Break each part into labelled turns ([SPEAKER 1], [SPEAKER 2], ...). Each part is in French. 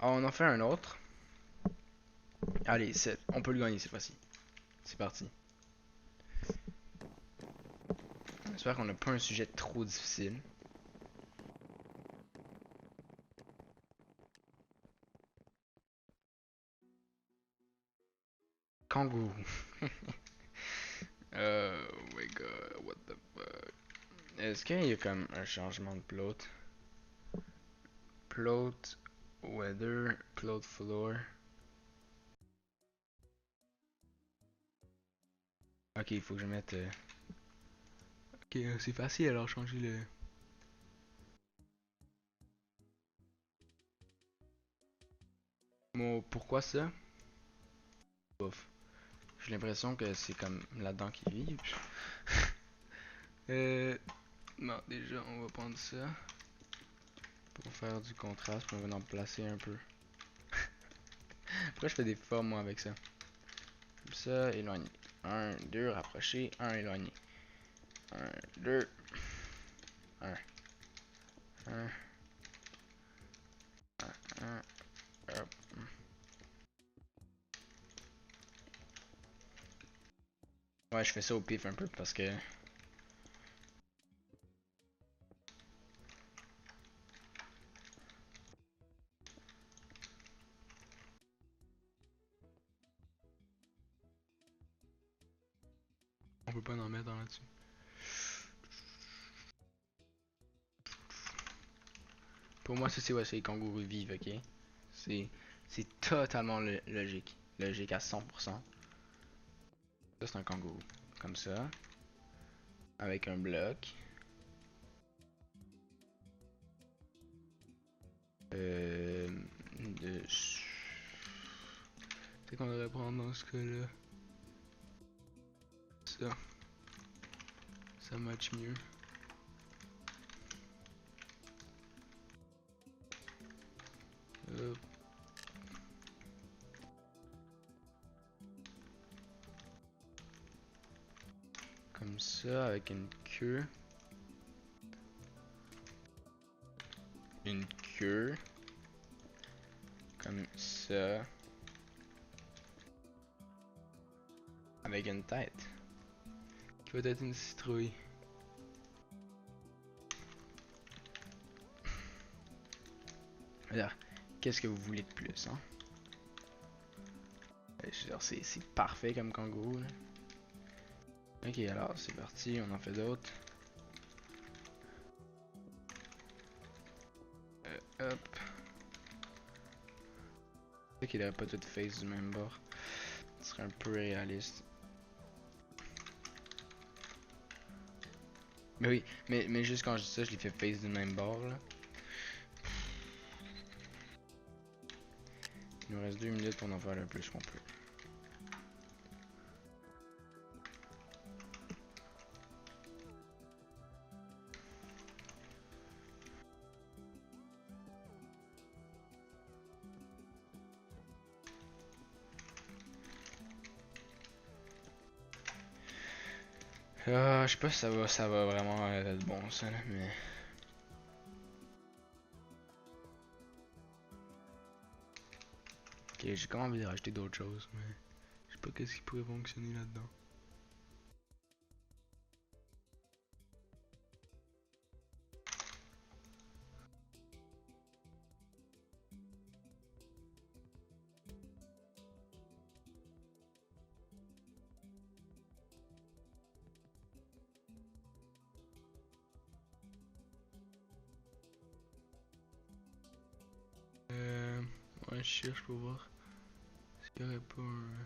[SPEAKER 1] Ah, on en fait un autre. Allez, 7. On peut le gagner cette fois-ci. C'est parti. J'espère qu'on n'a pas un sujet trop difficile. Kangourou. Oh my god, what the fuck. Est-ce qu'il y a comme un changement de plot? Plot, weather, plot floor. Ok, il faut que je mette. Ok, c'est facile alors changer le. Bon, pourquoi ça? Bof. J'ai l'impression que c'est comme là-dedans qu'ils vivent. euh. Non, déjà, on va prendre ça. Pour faire du contraste, puis on va en placer un peu. Pourquoi je fais des formes moi avec ça? Comme ça, éloigné. Un, 2, rapproché, un, éloigné. Un, 2, un, un, un, hop. Ouais, je fais ça au pif un peu parce que. On peut pas en mettre là-dessus. Pour moi, ça c'est ouais, c'est les kangourous vivent, ok? C'est c'est totalement logique. Logique à 100%. Ça c'est un kangourou. Comme ça. Avec un bloc. Euh. De... C'est qu'on devrait prendre dans ce cas-là. Ça. Ça match mieux. Hop. Comme ça, avec une queue. Une queue. Comme ça. Avec une tête. Qui va être une citrouille. Alors, qu'est-ce que vous voulez de plus, hein? Je veux dire, c'est parfait comme kangourou, là. Ok, alors c'est parti, on en fait d'autres. Hop. C'est qu'il aurait pas toutes face du même bord. Ce serait un peu réaliste. Mais oui, mais juste quand je dis ça, je les fais face du même bord, là. Il nous reste 2 minutes pour en faire le plus qu'on peut. Je sais pas si ça va vraiment être bon ça là, mais. Ok, j'ai quand même envie de rajouter d'autres choses, mais je sais pas qu'est-ce qui pourrait fonctionner là-dedans. Euh, ouais, je cherche pour voir s'il y aurait pas un.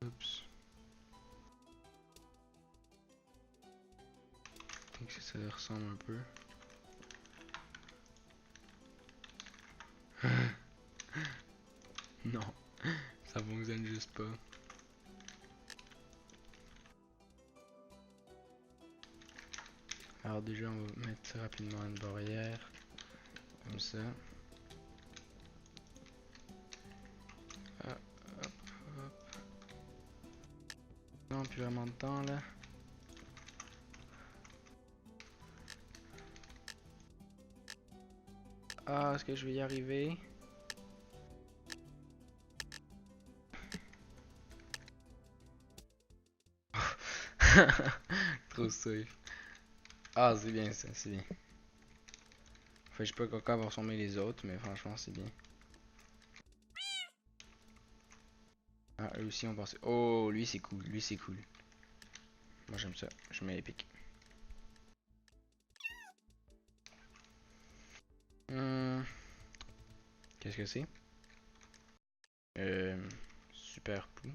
[SPEAKER 1] Oups. Je pense que ça ressemble un peu. Non, ça fonctionne juste pas. Alors déjà on va mettre rapidement une barrière. Comme ça. Ah, hop, hop. plus vraiment de temps là. Ah, est-ce que je vais y arriver? Trop safe. Ah, c'est bien ça, c'est bien. Enfin, je sais pas quand va ressembler les autres, mais franchement, c'est bien. Ah, eux aussi ont pensé. Oh, lui c'est cool, lui c'est cool. Moi j'aime ça, je mets épique. Hmm, Qu'est-ce que c'est? Super pou.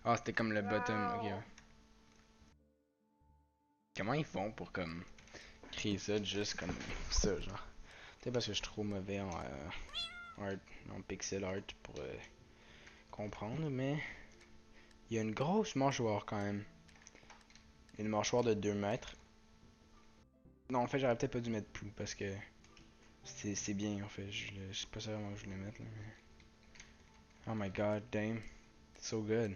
[SPEAKER 1] Ah, c'était comme le bottom, ok. Ouais. Comment ils font pour comme créer ça juste comme ça, genre? Peut-être parce que je suis trop mauvais en art, en pixel art pour comprendre, mais il y a une grosse mâchoire quand même. Une mâchoire de 2 mètres. Non, en fait, j'aurais peut-être pas dû mettre plus parce que c'est bien en fait. Je sais pas ça comment je voulais mettre là, mais... Oh my god, damn. So good.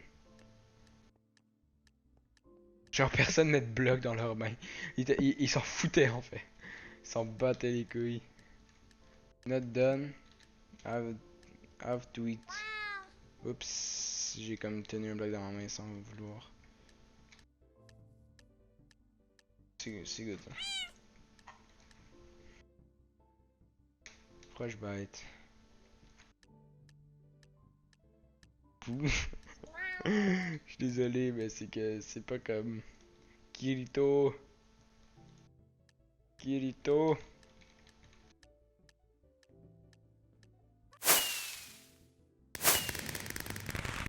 [SPEAKER 1] Genre personne met de bloc dans leurs mains. Ils s'en foutaient en fait. Ils s'en battaient les couilles. Not done. Have to eat. Oups, j'ai comme tenu un bloc dans ma main sans vouloir. C'est good ça. Pourquoi je bite? Pouh. Je suis désolé, mais c'est que c'est pas comme Kirito. Kirito.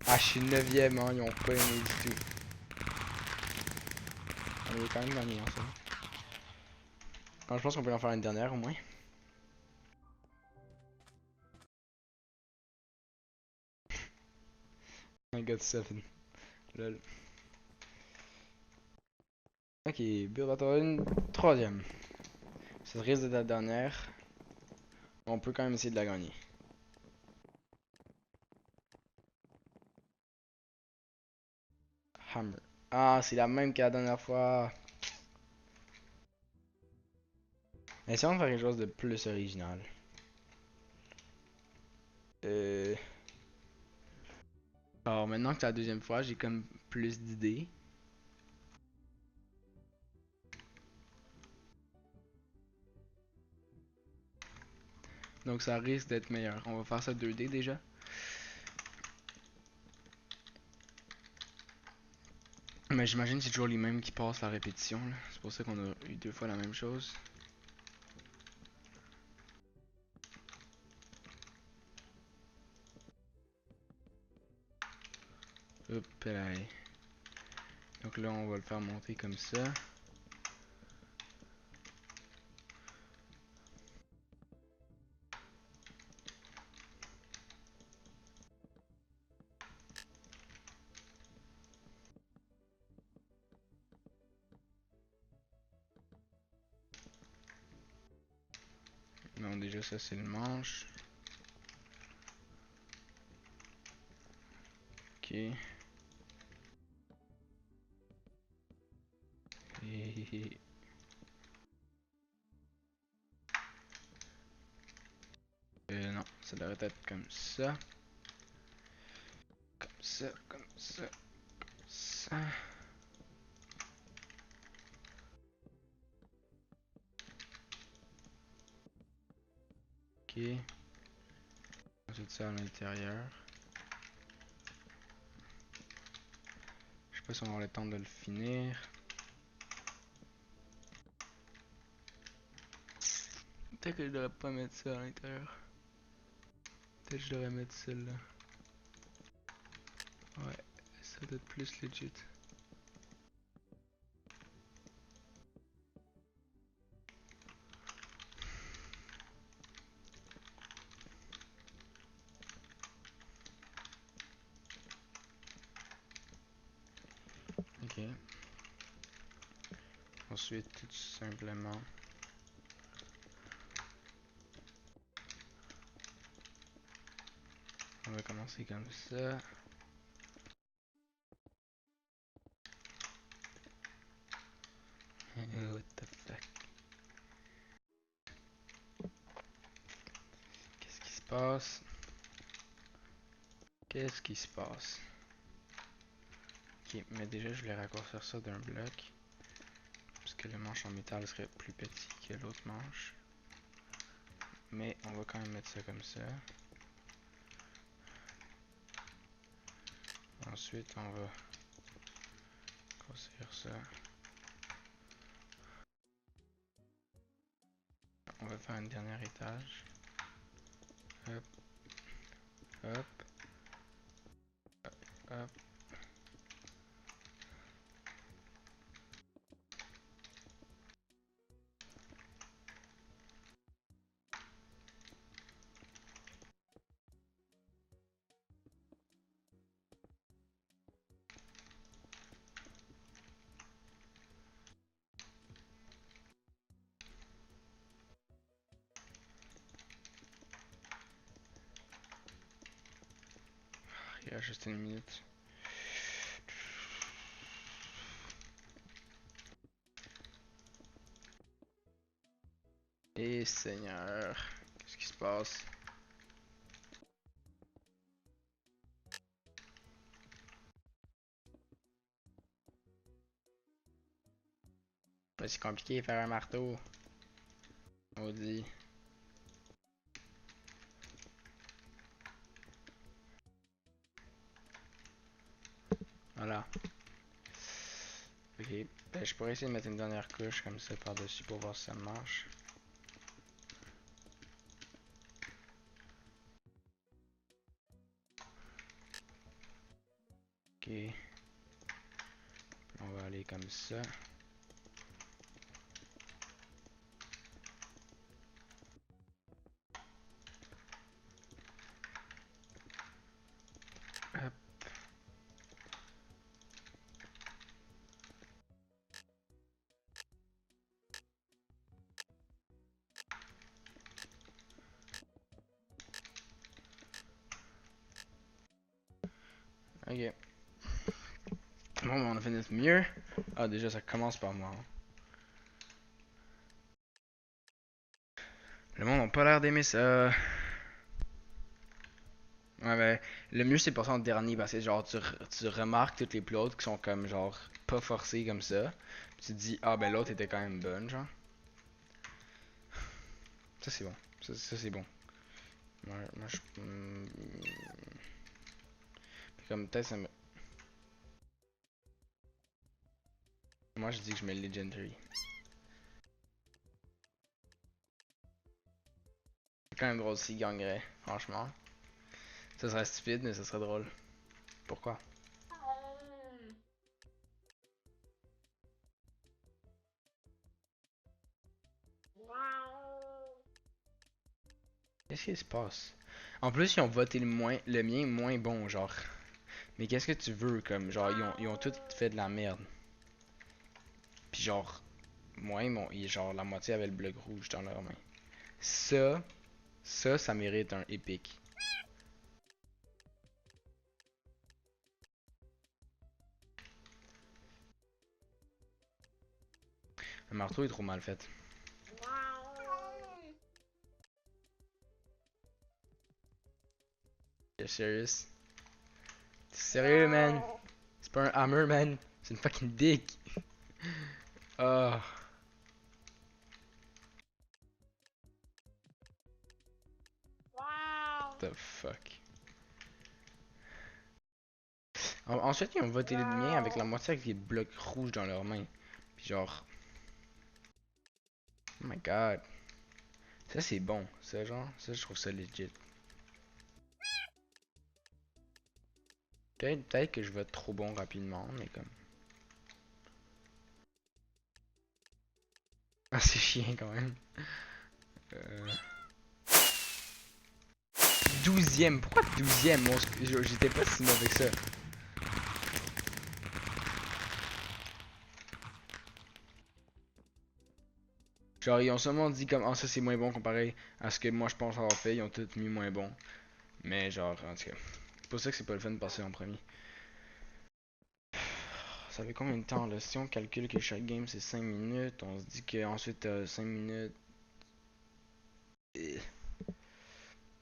[SPEAKER 1] Ah, je suis 9ème, hein, ils ont pas aimé du tout. On est quand même gagné en fait. Alors, je pense qu'on peut en faire une dernière au moins. I got 7. Lol. Ok, build à une troisième. Ça risque d'être la dernière. On peut quand même essayer de la gagner. Hammer. Ah, c'est la même que la dernière fois. Essayons de faire quelque chose de plus original. Euh... Alors maintenant que c'est la deuxième fois, j'ai comme plus d'idées. Donc ça risque d'être meilleur. On va faire ça 2D déjà. Mais j'imagine que c'est toujours les mêmes qui passent la répétition. C'est pour ça qu'on a eu 2 fois la même chose. Hop là. Donc là on va le faire monter comme ça. Non, déjà ça c'est le manche. Ok. Et... non, ça devrait être comme ça. Comme ça, comme ça, comme ça. Ok. Tout ça à l'intérieur. Je sais pas si on aura le temps de le finir. Peut-être que je devrais pas mettre ça à l'intérieur. Peut-être que je devrais mettre celle-là. Ouais, ça doit être plus legit. Ok. Ensuite, tout simplement. On va commencer comme ça. passe? Qu'est-ce qui se passe? Ok, mais déjà je voulais raccourcir ça d'un bloc. Parce que le manche en métal serait plus petit que l'autre manche. Mais on va quand même mettre ça comme ça. Ensuite on va grossir ça. On va faire un dernier étage. Hop, hop, hop. Il reste juste une minute. Et Seigneur, qu'est-ce qui se passe? C'est compliqué de faire un marteau. Maudit. Voilà. Ok. Ben, je pourrais essayer de mettre une dernière couche comme ça par-dessus pour voir si ça marche. Ok. On va aller comme ça. Hop. Ok. Bon, on a fait notre mieux. Ah, déjà, ça commence par moi. Le monde n'a pas l'air d'aimer ça. Ouais, ben, le mieux c'est pour ça en dernier parce que genre tu remarques toutes les plots qui sont comme genre pas forcés comme ça. Puis tu te dis, ah ben l'autre était quand même bonne, genre. Ça c'est bon. Ça c'est bon. Moi je. Puis comme peut-être ça me. Moi je dis que je mets le Legendary. C'est quand même drôle s'il gagnerait, franchement. Ça serait stupide, mais ça serait drôle. Pourquoi? Qu'est-ce qui se passe? En plus, ils ont voté le mien moins bon, genre. Mais qu'est-ce que tu veux, comme, genre, ils ont tous fait de la merde. Puis genre, moi, genre, la moitié avait le bloc rouge dans leurs mains. Ça, ça mérite un épique. Le marteau est trop mal fait. T'es serious? T'es sérieux, man? C'est pas un hammer, man. C'est une fucking dick. Ah, the fuck. Ensuite, ils ont voté le mien avec la moitié avec les blocs rouges dans leurs mains. Puis genre, oh my god. Ça, c'est bon. Ça, genre, ça, je trouve ça legit. Peut-être que je vais être trop bon rapidement, mais comme. Ah, c'est chiant quand même. Euh... 12ème. Pourquoi 12ème? J'étais pas si mauvais que ça. Genre, ils ont seulement dit comme, ah, ça c'est moins bon comparé à ce que moi je pense avoir fait. Ils ont tout mis moins bon. Mais genre, en tout cas. C'est pour ça que c'est pas le fun de passer en premier. Ça fait combien de temps là? Si on calcule que chaque game c'est 5 minutes, on se dit qu'ensuite 5 minutes. Eh.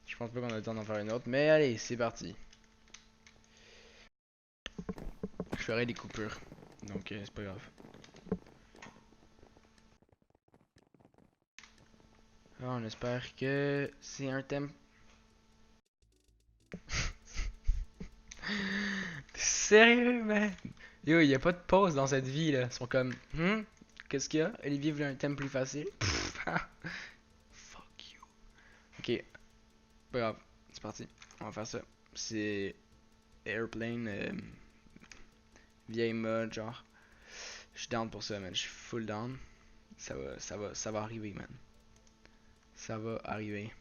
[SPEAKER 1] Je pense pas qu'on a le temps d'en faire une autre, mais allez, c'est parti. Je ferai des coupures, donc c'est pas grave. Alors, on espère que c'est un thème. Sérieux, man? Yo, y a pas de pause dans cette vie là. Ils sont comme, qu'est-ce qu'il y a? Olivier voulait un thème plus facile. Fuck you. Ok, pas grave, c'est parti. On va faire ça. C'est Airplane, vieille mode, genre. Je suis down pour ça, man. Je suis full down. Ça va arriver, man. Ça va arriver.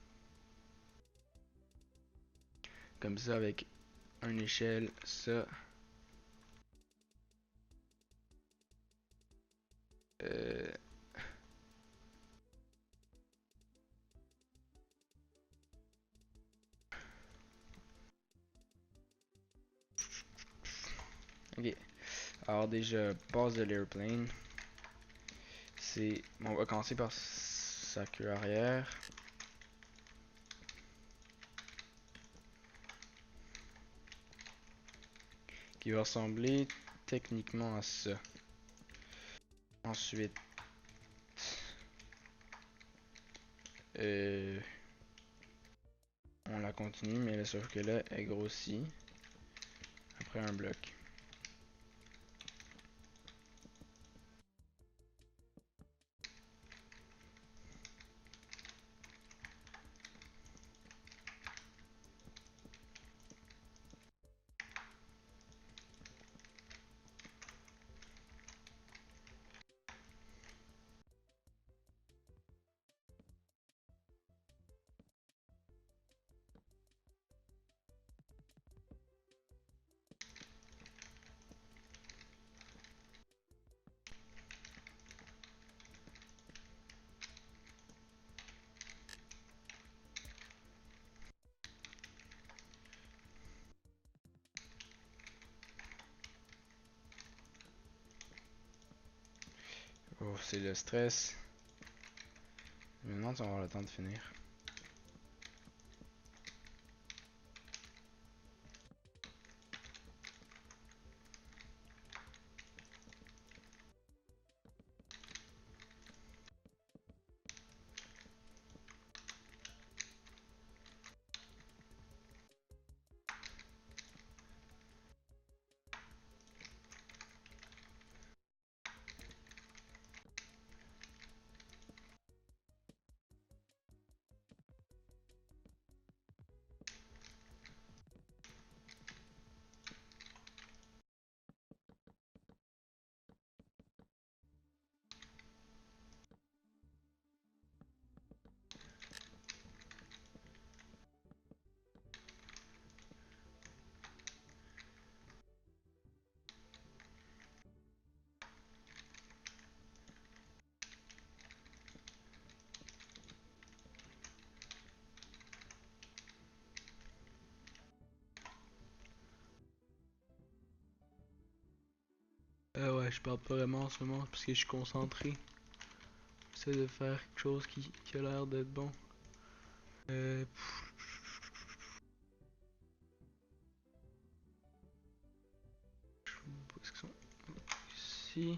[SPEAKER 1] Comme ça, avec une échelle, ça. Euh, ok. Alors déjà, base de l'airplane. C'est. On va commencer par sa queue arrière. Qui va ressembler techniquement à ça. Ensuite, euh, on la continue, mais là, sauf que là, elle grossit après un bloc. Oh, c'est le stress. Je me demande si on va avoir le temps de finir. Ouais, je parle pas vraiment en ce moment parce que je suis concentré. J'essaie de faire quelque chose qui a l'air d'être bon. Euh, Où est-ce qu'ils sont? Ici.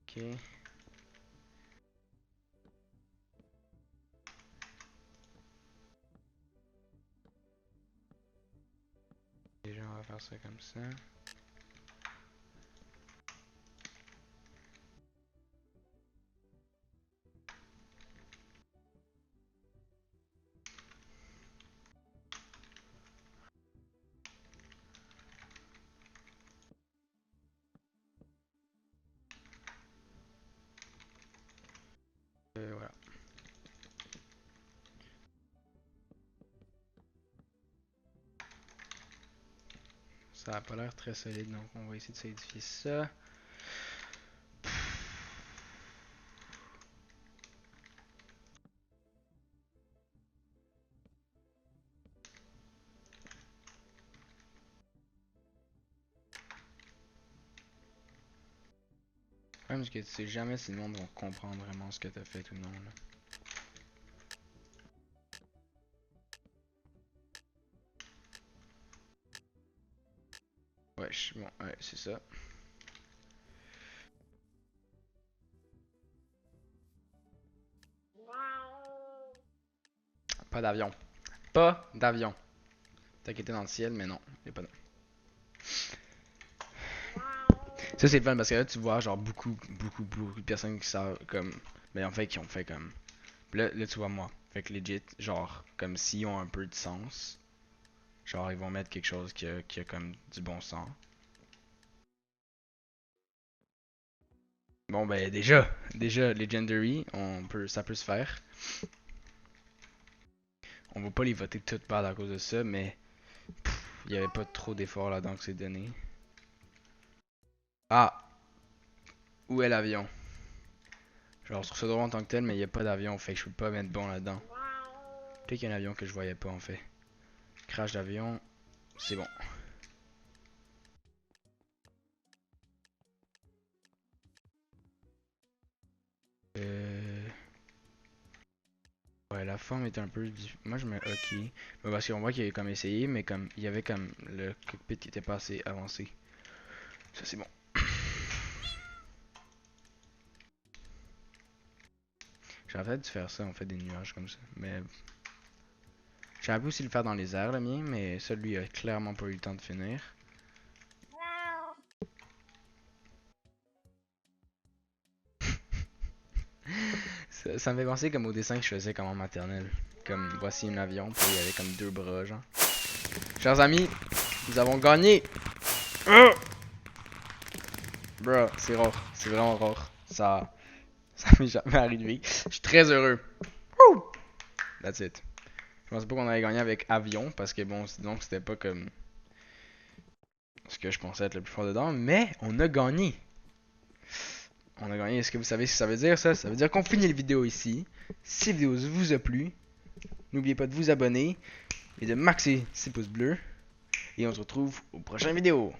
[SPEAKER 1] Ok. Déjà, on va faire ça comme ça. Voilà. Ça a pas l'air très solide, donc on va essayer de solidifier ça. Parce que tu sais jamais si le monde va comprendre vraiment ce que t'as fait ou non, là. Ouais, bon, ouais, c'est ça. Pas d'avion. Pas d'avion. T'inquiète dans le ciel, mais non, y a pas de... Ça c'est fun parce que là tu vois genre beaucoup de personnes qui savent comme... Mais en fait qui ont fait comme... Là tu vois moi. Fait que legit, genre, comme s'ils ont un peu de sens. Genre ils vont mettre quelque chose qui a comme du bon sens. Bon ben déjà Legendary, ça peut se faire. On va pas les voter toutes bad à cause de ça, mais il y avait pas trop d'efforts là-dedans que c'est donné. Ah, où est l'avion? Genre sur ce drone en tant que tel, mais il y a pas d'avion, fait que je peux pas mettre bon là-dedans. Peut-être qu'il y a un avion que je voyais pas en fait. Crash d'avion, c'est bon. Euh... Ouais, la forme est un peu... Moi je mets OK. Mais parce qu'on voit qu'il a comme essayé, mais comme il y avait comme le cockpit qui était pas assez avancé. Ça c'est bon. J'aurais peut-être dû faire ça, on fait des nuages comme ça. Mais j'aurais pu aussi le faire dans les airs le mien, mais celui a clairement pas eu le temps de finir. Ça me fait penser comme au dessin que je faisais comme en maternelle. Comme voici un avion, puis il y avait comme deux bras genre. Chers amis, nous avons gagné! Bro, c'est rare. C'est vraiment rare. Ça m'est jamais arrivé. Je suis très heureux. Woo! That's it. Je pensais pas qu'on allait gagner avec avion, parce que bon, sinon c'était pas comme ce que je pensais être le plus fort dedans, mais on a gagné. On a gagné. Est-ce que vous savez ce que ça veut dire ça? Ça veut dire qu'on finit la vidéo ici. Si la vidéo vous a plu, n'oubliez pas de vous abonner et de maxer 6 pouces bleus. Et on se retrouve aux prochaines vidéos.